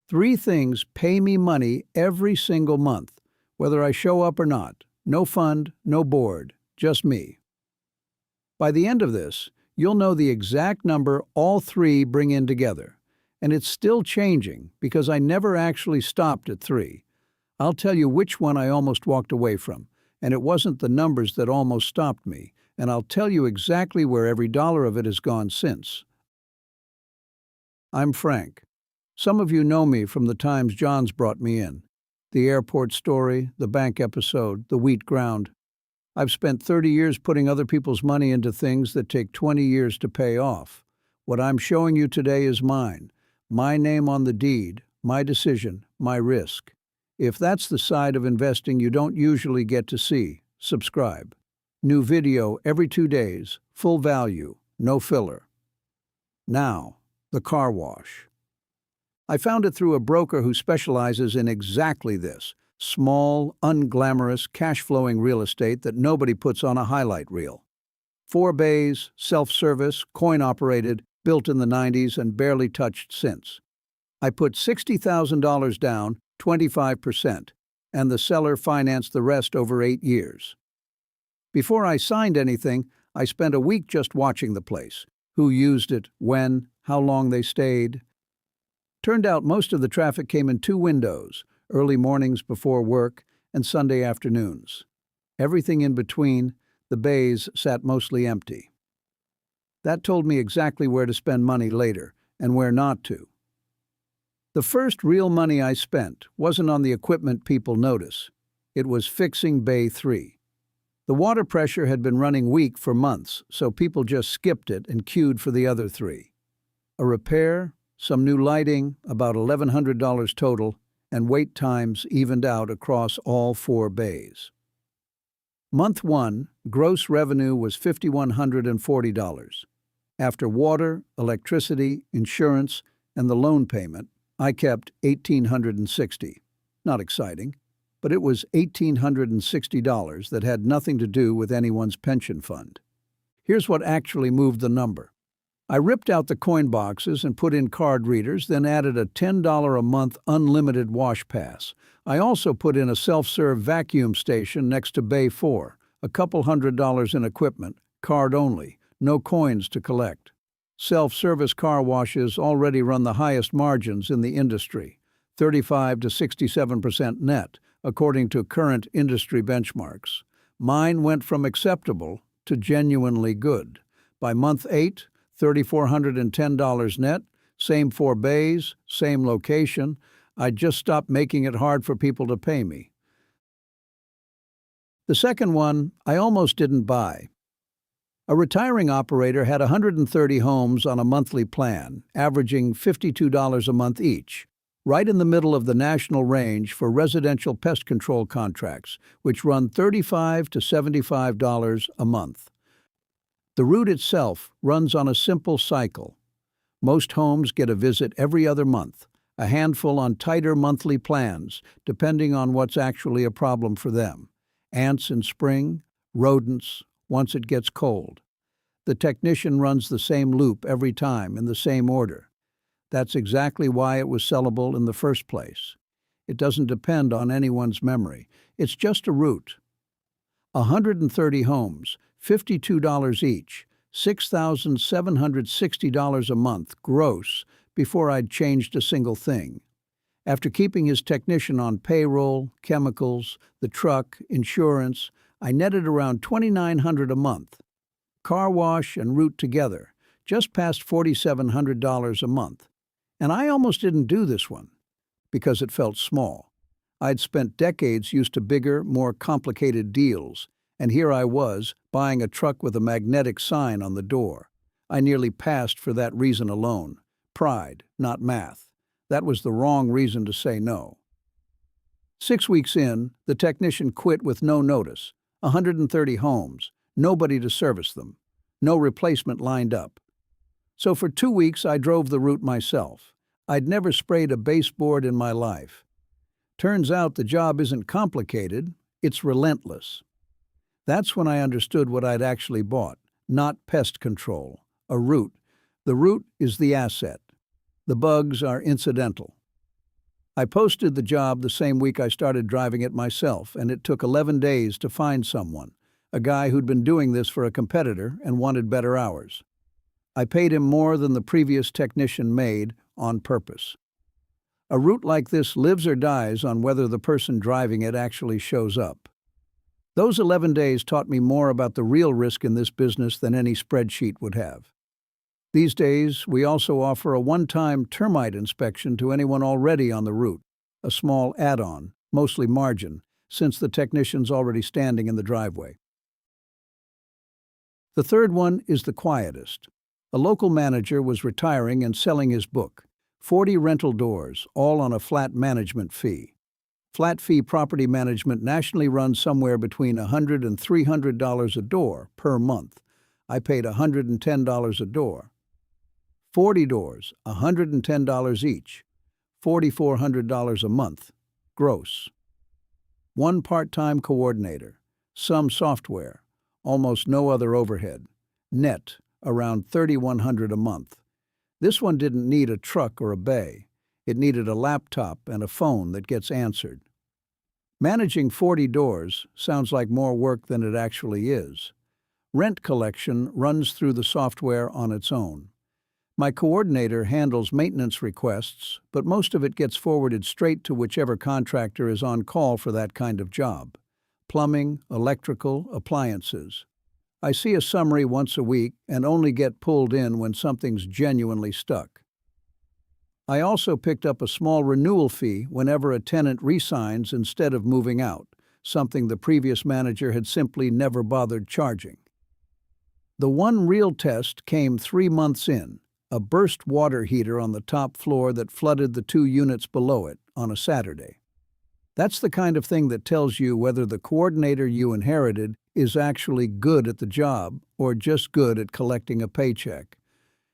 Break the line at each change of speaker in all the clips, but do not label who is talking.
Three things pay me money every single month, whether I show up or not. No fund, no board, just me. By the end of this, you'll know the exact number all three bring in together. And it's still changing because I never actually stopped at three. I'll tell you which one I almost walked away from, and it wasn't the numbers that almost stopped me, and I'll tell you exactly where every dollar of it has gone since. I'm Frank. Some of you know me from the times John's brought me in. The airport story, the bank episode, the wheat ground. I've spent 30 years putting other people's money into things that take 20 years to pay off. What I'm showing you today is mine. My name on the deed, my decision, my risk. If that's the side of investing you don't usually get to see, subscribe. New video every 2 days, full value, no filler. Now, the car wash. I found it through a broker who specializes in exactly this: small, unglamorous, cash-flowing real estate that nobody puts on a highlight reel. 4 bays, self-service, coin-operated, built in the 90s and barely touched since. I put $60,000 down, 25%, and the seller financed the rest over 8 years. Before I signed anything, I spent a week just watching the place. Who used it, when, how long they stayed. Turned out most of the traffic came in 2 windows, early mornings before work and Sunday afternoons. Everything in between, the bays sat mostly empty. That told me exactly where to spend money later and where not to. The first real money I spent wasn't on the equipment people notice. It was fixing Bay 3. The water pressure had been running weak for months, so people just skipped it and queued for the other 3. A repair, some new lighting, about $1,100 total, and wait times evened out across all 4 bays. Month 1, gross revenue was $5,140. After water, electricity, insurance, and the loan payment, I kept $1,860. Not exciting, but it was $1,860 that had nothing to do with anyone's pension fund. Here's what actually moved the number. I ripped out the coin boxes and put in card readers, then added a $10 a month unlimited wash pass. I also put in a self-serve vacuum station next to Bay 4, a couple $100 in equipment, card only, no coins to collect. Self-service car washes already run the highest margins in the industry, 35 to 67% net, according to current industry benchmarks. Mine went from acceptable to genuinely good. By month 8, $3,410 net, same 4 bays, same location. I just stopped making it hard for people to pay me. The second one, I almost didn't buy. A retiring operator had 130 homes on a monthly plan, averaging $52 a month each, right in the middle of the national range for residential pest control contracts, which run $35 to $75 a month. The route itself runs on a simple cycle. Most homes get a visit every other month, a handful on tighter monthly plans, depending on what's actually a problem for them. Ants in spring, rodents once it gets cold. The technician runs the same loop every time in the same order. That's exactly why it was sellable in the first place. It doesn't depend on anyone's memory. It's just a route. 130 homes, $52 each, $6,760 a month gross before I'd changed a single thing. After keeping his technician on payroll, chemicals, the truck, insurance, I netted around $2,900 a month. Car wash and route together, just past $4,700 a month. And I almost didn't do this one, because it felt small. I'd spent decades used to bigger, more complicated deals, and here I was, buying a truck with a magnetic sign on the door. I nearly passed for that reason alone. Pride, not math. That was the wrong reason to say no. 6 weeks in, the technician quit with no notice. 130 homes, nobody to service them. No replacement lined up. So for 2 weeks I drove the route myself. I'd never sprayed a baseboard in my life. Turns out the job isn't complicated, it's relentless. That's when I understood what I'd actually bought, not pest control, a route. The route is the asset. The bugs are incidental. I posted the job the same week I started driving it myself, and it took 11 days to find someone, a guy who'd been doing this for a competitor and wanted better hours. I paid him more than the previous technician made on purpose. A route like this lives or dies on whether the person driving it actually shows up. Those 11 days taught me more about the real risk in this business than any spreadsheet would have. These days, we also offer a one-time termite inspection to anyone already on the route, a small add-on, mostly margin, since the technician's already standing in the driveway. The third one is the quietest. A local manager was retiring and selling his book, 40 rental doors, all on a flat management fee. Flat fee property management nationally runs somewhere between $100 and $300 a door per month. I paid $110 a door. 40 doors, $110 each, $4,400 a month, gross. One part-time coordinator, some software, almost no other overhead, net around $3,100 a month. This one didn't need a truck or a bay. It needed a laptop and a phone that gets answered. Managing 40 doors sounds like more work than it actually is. Rent collection runs through the software on its own. My coordinator handles maintenance requests, but most of it gets forwarded straight to whichever contractor is on call for that kind of job. Plumbing, electrical, appliances. I see a summary once a week and only get pulled in when something's genuinely stuck. I also picked up a small renewal fee whenever a tenant re-signs instead of moving out, something the previous manager had simply never bothered charging. The one real test came 3 months in. A burst water heater on the top floor that flooded the 2 units below it on a Saturday. That's the kind of thing that tells you whether the coordinator you inherited is actually good at the job or just good at collecting a paycheck.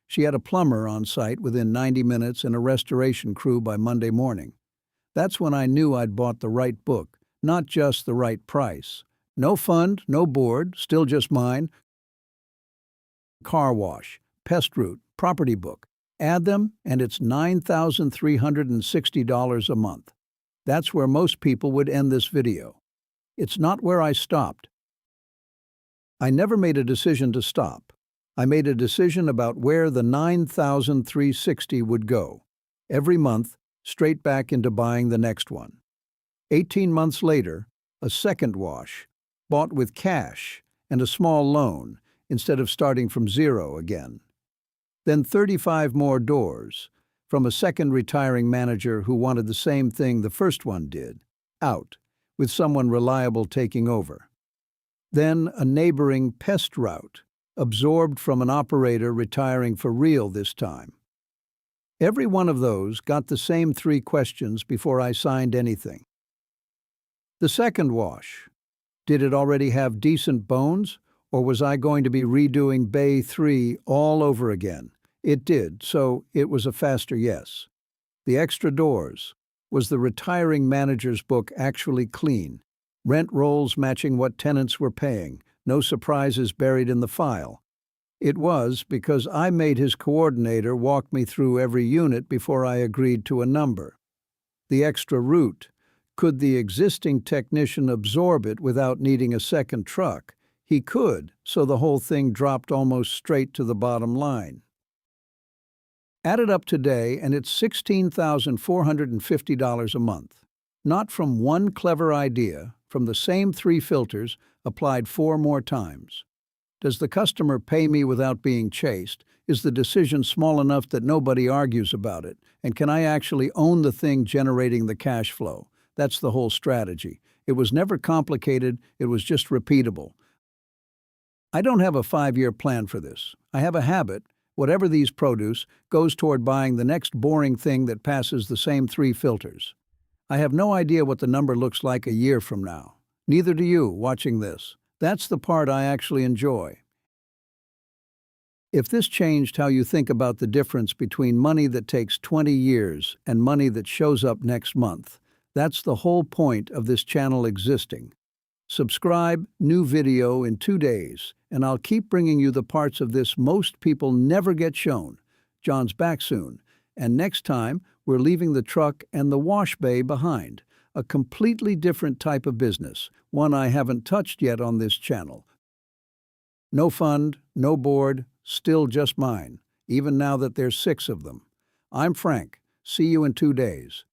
She had a plumber on site within 90 minutes and a restoration crew by Monday morning. That's when I knew I'd bought the right book, not just the right price. No fund, no board, still just mine. Car wash, pest route, property book. Add them, and it's $9,360 a month. That's where most people would end this video. It's not where I stopped. I never made a decision to stop. I made a decision about where the $9,360 would go. Every month, straight back into buying the next one. 18 months later, a second wash, bought with cash and a small loan, instead of starting from zero again. Then 35 more doors, from a second retiring manager who wanted the same thing the first one did, out, with someone reliable taking over. Then a neighboring pest route, absorbed from an operator retiring for real this time. Every one of those got the same 3 questions before I signed anything. The second wash, did it already have decent bones, or was I going to be redoing Bay 3 all over again? It did, so it was a faster yes. The extra doors. Was the retiring manager's book actually clean? Rent rolls matching what tenants were paying, no surprises buried in the file. It was because I made his coordinator walk me through every unit before I agreed to a number. The extra route. Could the existing technician absorb it without needing a second truck? He could, so the whole thing dropped almost straight to the bottom line. Add it up today, and it's $16,450 a month. Not from one clever idea, from the same 3 filters, applied 4 more times. Does the customer pay me without being chased? Is the decision small enough that nobody argues about it? And can I actually own the thing generating the cash flow? That's the whole strategy. It was never complicated, it was just repeatable. I don't have a 5-year plan for this. I have a habit. Whatever these produce, goes toward buying the next boring thing that passes the same 3 filters. I have no idea what the number looks like a year from now. Neither do you, watching this. That's the part I actually enjoy. If this changed how you think about the difference between money that takes 20 years and money that shows up next month, that's the whole point of this channel existing. Subscribe, new video in 2 days, and I'll keep bringing you the parts of this most people never get shown. John's back soon, and next time We're leaving the truck and the wash bay behind. A completely different type of business, one I haven't touched yet on this channel. No fund, no board, still just mine, even now that there's 6 of them. I'm Frank. See you in 2 days.